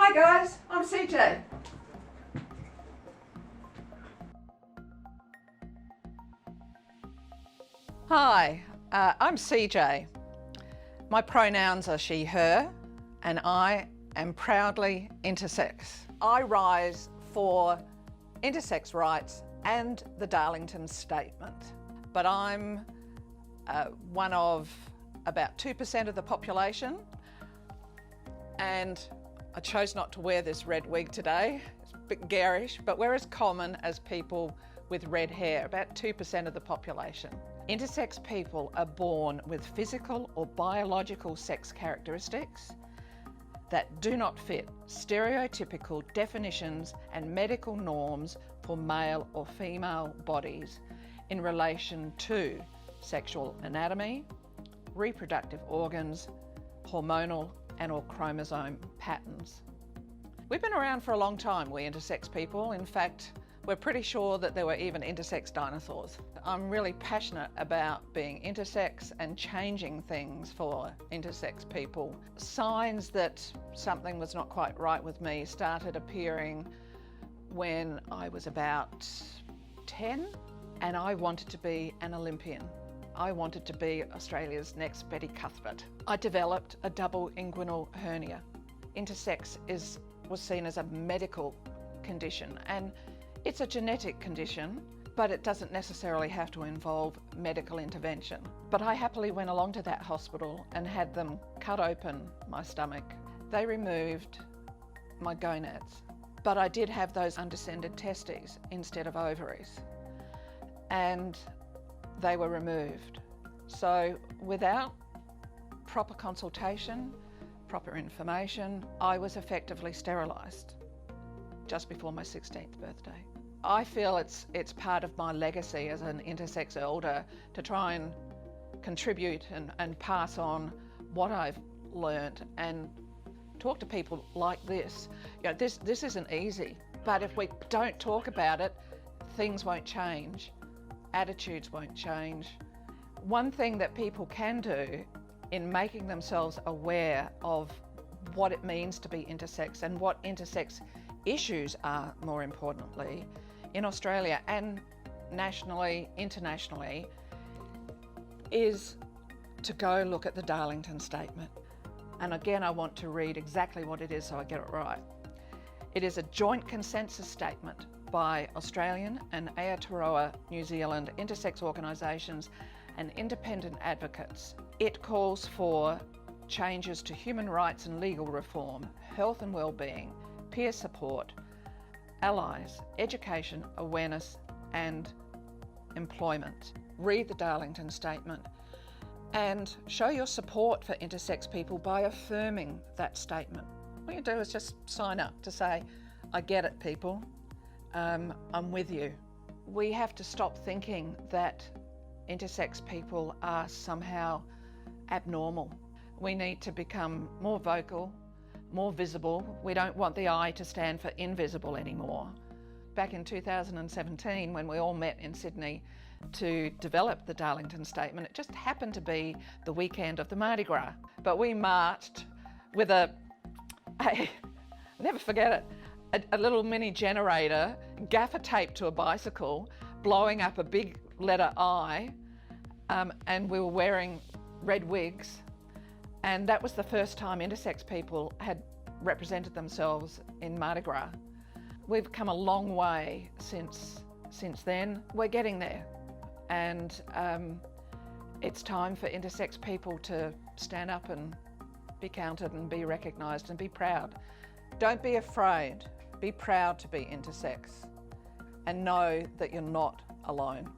Hi guys, I'm CJ. Hi, I'm CJ. My pronouns are she, her, and I am proudly intersex. I rise for intersex rights and the Darlington Statement, but I'm one of about 2% of the population, and I chose not to wear this red wig today. It's a bit garish, but we're as common as people with red hair, about 2% of the population. Intersex people are born with physical or biological sex characteristics that do not fit stereotypical definitions and medical norms for male or female bodies in relation to sexual anatomy, reproductive organs, hormonal and/or chromosome patterns. We've been around for a long time, we intersex people. In fact, we're pretty sure that there were even intersex dinosaurs. I'm really passionate about being intersex and changing things for intersex people. Signs that something was not quite right with me started appearing when I was about 10, and I wanted to be an Olympian. I wanted to be Australia's next Betty Cuthbert. I developed a double inguinal hernia. Intersex was seen as a medical condition, and it's a genetic condition, but it doesn't necessarily have to involve medical intervention. But I happily went along to that hospital and had them cut open my stomach. They removed my gonads, but I did have those undescended testes instead of ovaries, and they were removed. So without proper consultation, proper information, I was effectively sterilised just before my 16th birthday. I feel it's part of my legacy as an intersex elder to try and contribute and pass on what I've learnt and talk to people like this. You know, this isn't easy, but if we don't talk about it, things won't change. Attitudes won't change. One thing that people can do in making themselves aware of what it means to be intersex and what intersex issues are, more importantly, in Australia and nationally, internationally, is to go look at the Darlington Statement. And again, I want to read exactly what it is so I get it right. It is a joint consensus statement by Australian and Aotearoa New Zealand intersex organisations and independent advocates. It calls for changes to human rights and legal reform, health and well-being, peer support, allies, education, awareness and employment. Read the Darlington Statement and show your support for intersex people by affirming that statement. All you do is just sign up to say, I get it, people. I'm with you. We have to stop thinking that intersex people are somehow abnormal. We need to become more vocal, more visible. We don't want the I to stand for invisible anymore. Back in 2017, when we all met in Sydney to develop the Darlington Statement, it just happened to be the weekend of the Mardi Gras. But we marched with never forget it, a little mini generator, gaffer taped to a bicycle, blowing up a big letter I, and we were wearing red wigs. And that was the first time intersex people had represented themselves in Mardi Gras. We've come a long way since then. We're getting there. And it's time for intersex people to stand up and be counted and be recognised and be proud. Don't be afraid. Be proud to be intersex and know that you're not alone.